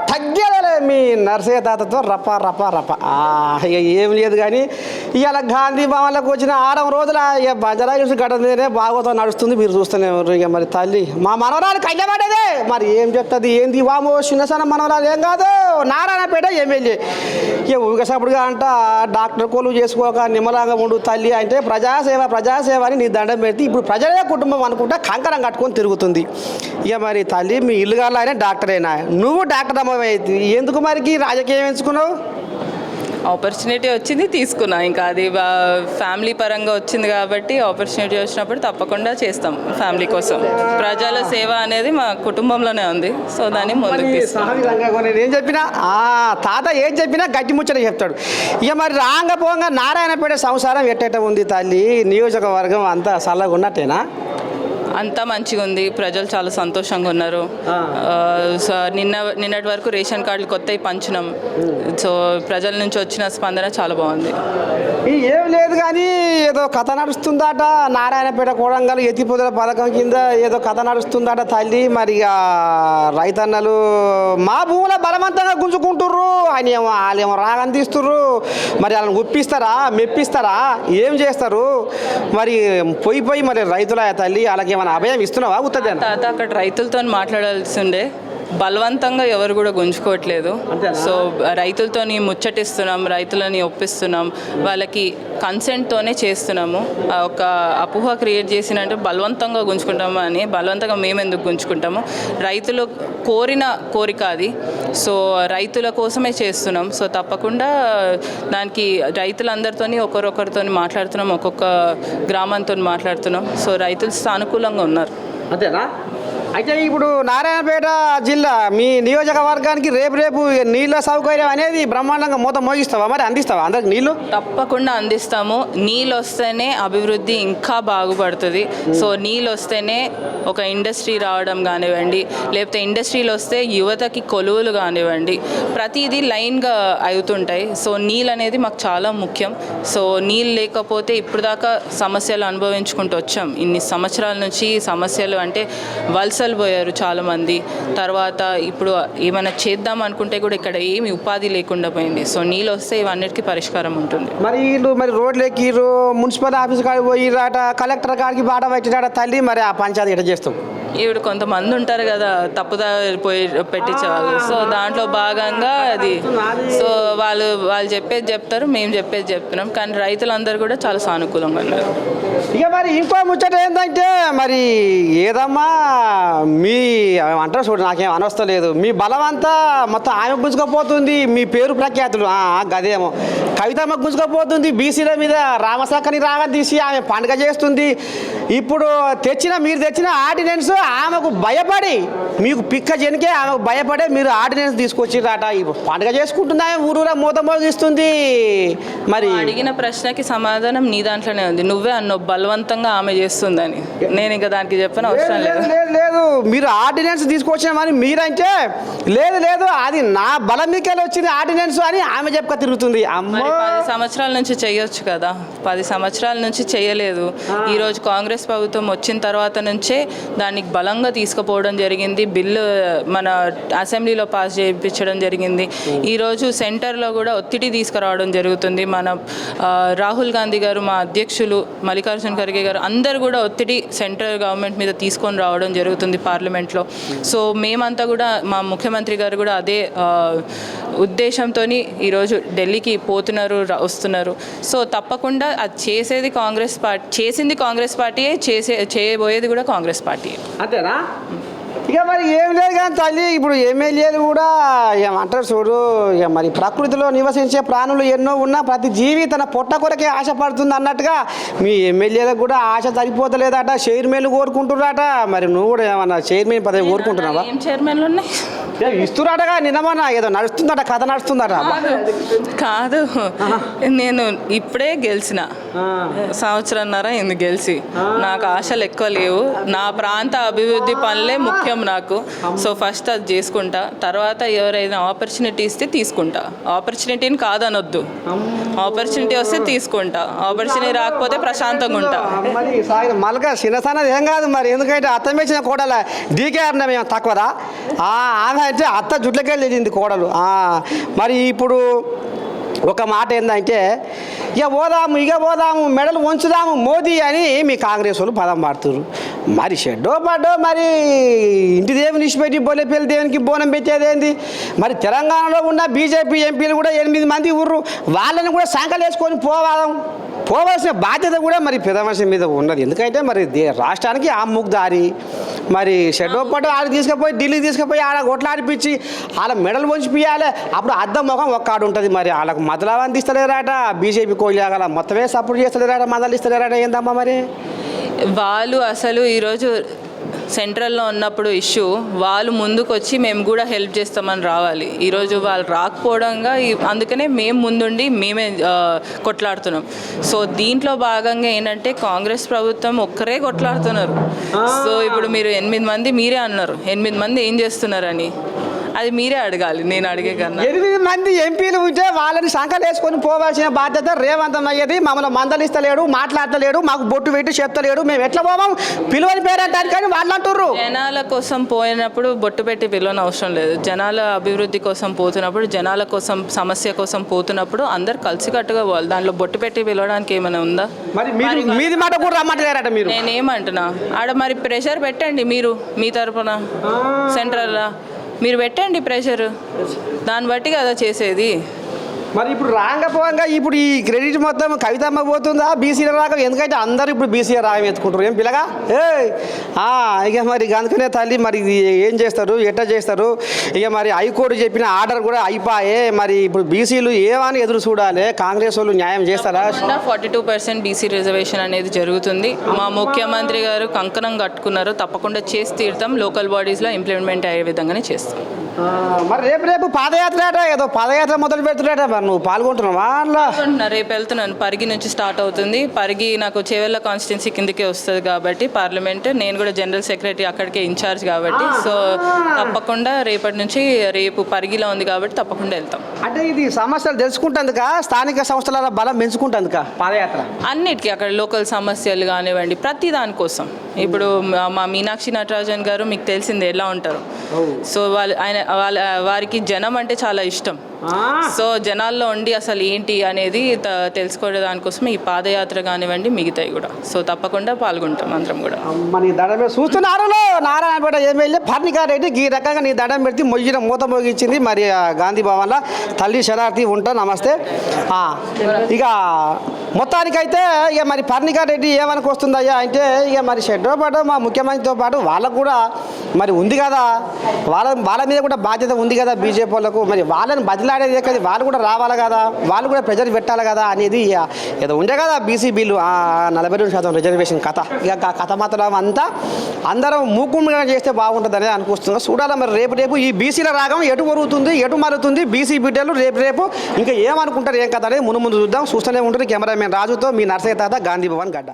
తగ్గేదే మీ నర్సయ్య తాతతో రప రప రప ఇక ఏం లేదు కానీ ఇవాళ గాంధీ భవన్లకు వచ్చిన 6 రోజుల ఇక బంజారా హిల్స్ గడ్డ మీదనే బాగోతో నడుస్తుంది. మీరు చూస్తూనే ఉన్నారు. ఇక మరి తల్లి మా మనవరాలు కళ్ళబడ్డదే మరి ఏం చెప్తుంది ఏంది వామో చిన్నసన మనవరాలు ఏం కాదు నారాయణపేట ఎమ్మెల్యే ఇక ఊగసప్పుడుగా అంట డాక్టర్ కోలు చేసుకోక నిమ్మలాగా ఉండు తల్లి అంటే ప్రజాసేవ అని నీ దండం పెట్టి ఇప్పుడు ప్రజలే కుటుంబం అనుకుంటా కంకణం కట్టుకొని తిరుగుతుంది. ఇక మరి తల్లి మీ ఇల్లుగాళ్ళు ఆయన డాక్టరేనా నువ్వు డాక్టర్ అమ్మమైంది ఎందుకు మరికి రాజకీయం ఎంచుకున్నావు? ఆపర్చునిటీ వచ్చింది తీసుకున్నా. ఇంకా అది ఫ్యామిలీ పరంగా వచ్చింది కాబట్టి ఆపర్చునిటీ వచ్చినప్పుడు తప్పకుండా చేస్తాం ఫ్యామిలీ కోసం. ప్రజల సేవ అనేది మా కుటుంబంలోనే ఉంది. సో దాన్ని ముందుకు తీసుకుంటాం. ఏం చెప్పినా తాత ఏం చెప్పినా గట్టి ముచ్చట చెప్తాడు. ఇక మరి రాంగ పోంగా నారాయణపేట సంసారం ఎట్టేట ఉంది తల్లి? నియోజకవర్గం అంతా చల్లగా ఉన్నట్టేనా? అంతా మంచిగా ఉంది. ప్రజలు చాలా సంతోషంగా ఉన్నారు. నిన్నటి వరకు రేషన్ కార్డులు కొత్తవి పంచినాం. సో ప్రజల నుంచి వచ్చిన స్పందన చాలా బాగుంది. ఏం లేదు కానీ ఏదో కథ నడుస్తుందట నారాయణపేట కోడంగల్ ఎత్తిపోతుల పథకం కింద ఏదో కథ నడుస్తుందట తల్లి. మరి రైతన్నలు మా భూముల బలవంతంగా గుంజుకుంటుర్రు అని వాళ్ళేమో రాగం తీస్తుర్రు. మరి వాళ్ళని ఒప్పిస్తారా మెప్పిస్తారా ఏం చేస్తారు? మరి పోయి మరి రైతుల తల్లి వాళ్ళకి ఏమైనా అభయం ఇస్తున్నావా? ఉత్తదే తాత అక్కడ రైతులతో మాట్లాడాల్సి ఉండే. బలవంతంగా ఎవరు కూడా గుంజుకోవట్లేదు. సో రైతులతో ముచ్చటిస్తున్నాం, రైతులని ఒప్పిస్తున్నాం, వాళ్ళకి కన్సెంట్తోనే చేస్తున్నాము. ఒక అపోహ క్రియేట్ చేసినట్టు బలవంతంగా గుంజుకుంటాము అని. బలవంతంగా మేము ఎందుకు గుంజుకుంటాము? రైతులు కోరిన కోరిక అది. సో రైతుల కోసమే చేస్తున్నాం. సో తప్పకుండా దానికి రైతులందరితో ఒకరితో మాట్లాడుతున్నాం, ఒక్కొక్క గ్రామంతో మాట్లాడుతున్నాం. సో రైతులు సానుకూలంగా ఉన్నారు. అంతేనా? అయితే ఇప్పుడు నారాయణపేట జిల్లా మీ నియోజకవర్గానికి రేపు నీళ్ళ సౌకర్యం అనేది బ్రహ్మాండంగా మూత మోగిస్తావా? మరి అందిస్తావా అందరికి నీళ్ళు? తప్పకుండా అందిస్తాము. నీళ్ళు వస్తేనే అభివృద్ధి ఇంకా బాగుపడుతుంది. సో నీళ్ళు వస్తేనే ఒక ఇండస్ట్రీ రావడం కానివ్వండి, లేకపోతే ఇండస్ట్రీలు వస్తే యువతకి కొలువులు కానివ్వండి, ప్రతిదీ లైన్గా అవుతుంటాయి. సో నీళ్ళు అనేది మాకు చాలా ముఖ్యం. సో నీళ్ళు లేకపోతే ఇప్పుడు దాకా సమస్యలు అనుభవించుకుంటూ వచ్చాం. ఇన్ని సంవత్సరాల నుంచి సమస్యలు అంటే వలసలు పోయారు చాలామంది. తర్వాత ఇప్పుడు ఏమైనా చేద్దాం అనుకుంటే కూడా ఇక్కడ ఏమి ఉపాధి లేకుండా పోయింది. సో నీళ్ళు వస్తే ఇవన్నిటికీ పరిష్కారం ఉంటుంది. మరి వీళ్ళు మరి రోడ్లు ఎక్కిరు, మున్సిపల్ ఆఫీస్ కాడికి పోయిరాట, కలెక్టర్ కాడికి బాట పెట్టిరాట తల్లి. మరి ఆ పంచాయతీ ఎట్లా చేస్తాం? ఇప్పుడు కొంతమంది ఉంటారు కదా తప్పుదా పోయి పెట్టించేవాళ్ళు. సో దాంట్లో భాగంగా అది. సో వాళ్ళు చెప్పేది చెప్తారు, మేము చెప్పేది చెప్తున్నాం. కానీ రైతులందరూ కూడా చాలా సానుకూలంగా ఉన్నారు. ఇక మరి ఇంకో ముచ్చట ఏంటంటే మరి ఏదమ్మా మీ అంటారు చూడు, నాకేం అనవస్తలేదు. మీ బలం అంతా మొత్తం ఆమె గుంజుకపోతుంది. మీ పేరు ప్రఖ్యాతులు గదేమో కవితమ్మ గుంజుకపోతుంది. బీసీల మీద రామసక్కని రాగా తీసి ఆమె పండుగ చేస్తుంది. ఇప్పుడు మీరు తెచ్చిన ఆర్డినెన్స్ ఆమెకు భయపడి, మీకు పిక్క జనికే ఆమెకు భయపడే మీరు ఆర్డినెన్స్ తీసుకొచ్చిరాట. పండుగ చేసుకుంటుంది ఆమె, ఊరూరా మూత మోగిస్తుంది. మరి అడిగిన ప్రశ్నకి సమాధానం నీ దాంట్లోనే ఉంది. నువ్వే అన్నావు బలవంతంగా ఆమె చేస్తుందని. నేను ఇంకా దానికి చెప్పిన అవసరం లేదు. మీరు ఆర్డినెన్స్ తీసుకొచ్చామని మీరంటే లేదు అది నా బలం మీకెళ్ళి వచ్చింది ఆర్డినెన్స్ అని ఆమె చెప్పక తిరుగుతుంది. అమ్మో 10 సంవత్సరాల నుంచి చేయొచ్చు కదా. 10 సంవత్సరాల నుంచి చేయలేదు. ఈరోజు కాంగ్రెస్ ప్రభుత్వం వచ్చిన తర్వాత నుంచే దానికి బలంగా తీసుకుపోవడం జరిగింది. బిల్లు మన అసెంబ్లీలో పాస్ చేయించడం జరిగింది. ఈరోజు సెంటర్లో కూడా ఒత్తిడి తీసుకురావడం జరుగుతుంది. మన రాహుల్ గాంధీ గారు, మా అధ్యక్షులు మల్లికార్జున ఖర్గే గారు అందరూ కూడా ఒత్తిడి సెంట్రల్ గవర్నమెంట్ మీద తీసుకొని రావడం జరుగుతుంది పార్లమెంట్లో. సో మేమంతా కూడా మా ముఖ్యమంత్రి గారు కూడా అదే ఉద్దేశంతో ఈరోజు ఢిల్లీకి పోతున్నారు, వస్తున్నారు. సో తప్పకుండా అది చేసింది కాంగ్రెస్ పార్టీయే, చేయబోయేది కూడా కాంగ్రెస్ పార్టీ. అంతేనా? ఇక మరి ఏం లేదు కానీ తల్లి, ఇప్పుడు ఎమ్మెల్యేలు కూడా ఏమంటారు చూడు, ఇక మరి ప్రకృతిలో నివసించే ప్రాణులు ఎన్నో ఉన్నా ప్రతి జీవి తన పొట్ట కొరకే ఆశపడుతుంది అన్నట్టుగా మీ ఎమ్మెల్యేలకు కూడా ఆశ సరిపోతలేదట. చైర్మన్లు కోరుకుంటున్నారట. మరి నువ్వు కూడా ఏమన్నా చైర్మన్ పదవి కోరుకుంటున్నావా? ఏం చైర్మన్లు ఉన్నాయి? ఇస్తురాటగా నిన్నమన్నా ఏదో నడుస్తుందట, కథ నడుస్తుందట. కాదు, నేను ఇప్పుడే గెలిచిన, సంవత్సరంన్నర ఎందుకు గెలిచి. నాకు ఆశలు ఎక్కువ లేవు. నా ప్రాంత అభివృద్ధి పనులే ముఖ్యం ఇష్టం నాకు. సో ఫస్ట్ అది చేసుకుంటా, తర్వాత ఎవరైనా ఆపర్చునిటీ ఇస్తే తీసుకుంటా. ఆపర్చునిటీని కాదనొద్దు, ఆపర్చునిటీ వస్తే తీసుకుంటా, ఆపర్చునిటీ రాకపోతే ప్రశాంతంగా ఉంటా. మరి మళ్ళీ చిన్నసన్నది ఏం కాదు మరి, ఎందుకంటే అత్త వేసిన కోడల డీకేఆర్ మేము తక్కువదా? ఆమె అంటే అత్త జుట్లకెళ్ళి వెళ్ళింది కోడలు. మరి ఇప్పుడు ఒక మాట ఏంటంటే ఇక పోదాము మెడలు వంచుదాము మోదీ అని మీ కాంగ్రెస్ వాళ్ళు పదం పాడుతున్నారు. మరి షెడ్డో పడ్డో మరి ఇంటి దేవుని ఇచ్చిపెట్టి బొల్లెపల్లి దేవునికి బోనం పెట్టేదేంది? మరి తెలంగాణలో ఉన్న బీజేపీ ఎంపీలు కూడా 8 మంది ఊర్రు, వాళ్ళని కూడా సంకలు వేసుకొని పోవాల్సిన బాధ్యత కూడా మరి పెదమనిషి మీద ఉన్నది. ఎందుకంటే మరి రాష్ట్రానికి ఆ ముగ్దారి మరి షెడ్డో పడ్డో ఆడికి తీసుకుపోయి ఢిల్లీకి తీసుకుపోయి ఆడ కొట్లాడిపించి వాళ్ళ మెడలు వంచి పియాలి. అప్పుడు అద్దం ముఖం ఒక్కాడు ఉంటుంది. మరి వాళ్ళకు మదలు అందిస్తలేరాట, బీజేపీ కోయిలాగల మొత్తమే సపోర్ట్ చేస్తలేరాట, మదలు ఇస్తలేరాట. ఏందమ్మా మరి వాళ్ళు అసలు ఈరోజు సెంట్రల్లో ఉన్నప్పుడు ఇష్యూ వాళ్ళు ముందుకు వచ్చి మేము కూడా హెల్ప్ చేస్తామని రావాలి. ఈరోజు వాళ్ళు రాకపోవడంగా అందుకనే మేము ముందుండి మేమే కొట్లాడుతున్నాం. సో దీంట్లో భాగంగా ఏంటంటే కాంగ్రెస్ ప్రభుత్వం ఒక్కరే కొట్లాడుతున్నారు. సో ఇప్పుడు మీరు 8 మంది మీరే అన్నారు, 8 మంది ఏం చేస్తున్నారని అది మీరే అడగాలి, నేను అడిగే కన్నా. 8 మంది ఎంపీలు ఉంటే వాళ్ళని సంకలు వేసుకొని పోవాల్సిన బాధ్యత రేవంతం అయ్యేది. మమ్మల్ని మందలిస్తలేడు, మాట్లాడతలేడు, మాకు బొట్టు పెట్టి చెప్తలేడు, మేము ఎట్లా పోవాం పిలువని పేరంటారు కానీ వాళ్ళు అంటుర్రు. జనాల కోసం పోయినప్పుడు బొట్టు పెట్టి పిలవని అవసరం లేదు. జనాల అభివృద్ధి కోసం పోతున్నప్పుడు, జనాల కోసం సమస్య కోసం పోతున్నప్పుడు అందరు కలిసికట్టుగా పోవాలి. దాంట్లో బొట్టు పెట్టి పిలవడానికి ఏమైనా ఉందా? మరి మీది మాట కూడా రమ్మంటారట మీరు. నేనేమంటున్నా ఆడ మరి ప్రెషర్ పెట్టండి మీరు, మీ తరపున సెంట్రల్ మీరు పెట్టండి ప్రెషర్, దాన్ని బట్టి కదా చేసేది. మరి ఇప్పుడు రాకపోగా ఇప్పుడు ఈ క్రెడిట్ మొత్తం కవితమ్మ పోతుందా బీసీల రాగం? ఎందుకంటే అందరూ ఇప్పుడు బీసీల రాగం ఎత్తుకుంటారు. ఏం పిల్లగా ఇక మరి అందుకనే తల్లి మరి ఇది ఏం చేస్తారు, ఎట్లా చేస్తారు? ఇక మరి హైకోర్టు చెప్పిన ఆర్డర్ కూడా అయిపోయే. మరి ఇప్పుడు బీసీలు ఏమని ఎదురు చూడాలి? కాంగ్రెస్ వాళ్ళు న్యాయం చేస్తారా? 42% బీసీ రిజర్వేషన్ అనేది జరుగుతుంది. మా ముఖ్యమంత్రి గారు కంకణం కట్టుకున్నారు, తప్పకుండా చేసి తీరుతాం. లోకల్ బాడీస్లో ఇంప్లిమెంట్ అయ్యే విధంగానే చేస్తాం. మరి రేపు పాదయాత్ర ఏదో పాదయాత్ర మొదలు పెడుతున్నాట, మరి నువ్వు పాల్గొంటున్నావా? రేపు వెళ్తున్నాను. పరిగి నుంచి స్టార్ట్ అవుతుంది. పరిగి నాకు చేవెళ్ళ కాన్స్టిట్యున్సీ కిందకే వస్తుంది కాబట్టి పార్లమెంట్, నేను కూడా జనరల్ సెక్రటరీ అక్కడికే ఇన్ఛార్జ్ కాబట్టి, సో తప్పకుండా రేపటి నుంచి రేపు పరిగిలో ఉంది కాబట్టి తప్పకుండా వెళ్తాం. అంటే ఇది సమస్యలు తెలుసుకుంటందుక, స్థానిక సంస్థల బలం పెంచుకుంటందుక పాదయాత్ర? అన్నిటికీ అక్కడ లోకల్ సమస్యలు కానివ్వండి, ప్రతి దానికోసం. ఇప్పుడు మా మీనాక్షి నటరాజన్ గారు మీకు తెలిసింది ఎలా ఉంటారు. సో వారికి జనం అంటే చాలా ఇష్టం. సో జనాల్లో ఉండి అసలు ఏంటి అనేది తెలుసుకోవడం దానికోసం ఈ పాదయాత్ర కానివ్వండి మిగతాయి కూడా. సో తప్పకుండా పాల్గొంటాం అందరం కూడా. మన దండం చూస్తున్నారు నారాయణపేట ఎమ్మెల్యే పర్ణికా రెడ్డి ఈ రకంగా నీ దండం పెడితే మొయ్యిన మూత మోగించింది. మరి గాంధీ భవన్లో తల్లి శరార్థి ఉంటా. నమస్తే. ఇక మొత్తానికైతే ఇక మరి పర్ణికా రెడ్డి ఏమనికి వస్తుందయ్యా అంటే, ఇక మరి షెడ్డో పాటు మా ముఖ్యమంత్రితో పాటు వాళ్ళకు కూడా మరి ఉంది కదా, వాళ్ళ మీద కూడా బాధ్యత ఉంది కదా బీజేపీ వాళ్ళకు. మరి వాళ్ళని బదిలాడేది కదా, వాళ్ళు కూడా రావాలి కదా, వాళ్ళు కూడా ప్రెజర్ పెట్టాలి కదా అనేది ఏదో ఉండే కదా బీసీ బిల్లు 42% రిజర్వేషన్ కథ. ఇక కథ మాత్రం అంతా అందరం మూకుమ్మగా చేస్తే బాగుంటుంది అనేది అనిపిస్తుంది. చూడాలి మరి రేపు ఈ బీసీల రాగం ఎటు కొరుగుతుంది, ఎటు మరుగుతుంది, బీసీ బిడ్డలు రేపు ఇంకా ఏమనుకుంటారు ఏం కథ అనేది ముందు చూద్దాం. చూస్తూనే ఉంటుంది. కెమెరామెన్ రాజుతో మీ నర్సయ్య తాత, గాంధీ భవన్ గడ్డ.